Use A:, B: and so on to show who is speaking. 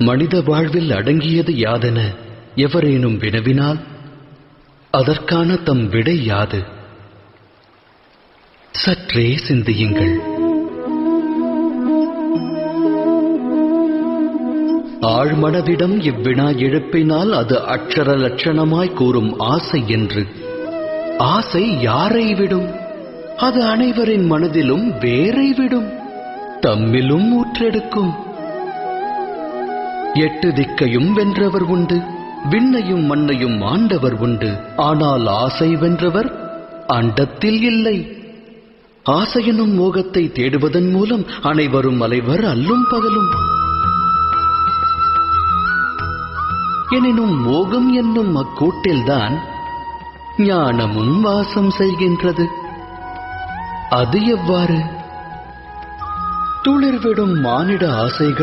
A: மனித வாழ்வில் அடங்கியது யாதென எவரேனும் வினவினால் அதற்கான தம் விடை யாது? சற்றே சிந்தியுங்கள். ஆழ்மனதிடம் இவ்வினா எழுப்பினால் அது அட்சர லட்சணமாய் கூறும் ஆசை என்று. ஆசை யாரை விடும்? அது அனைவரின் மனதிலும் வேரை விடும், தம்மிலும் ஊற்றெடுக்கும். 8 திக்கையும் வென்றவர் உண்டு, விண்ணையும் மண்ணையும் ஆண்டவர் உண்டு. ஆனால் ஆசை வென்றவர் அண்டத்தில் இல்லை. ஆசையெனும் மோகத்தை தேடுவதன் மூலம் அனைவரும் அலைவர் அல்லும் பகலும். எனினும் மோகம் என்னும் அக்கூட்டில்தான் ஞானமும் வாசம் செய்கின்றது. அது எவ்வாறு? துளிர்விடும் மானிட ஆசைகள்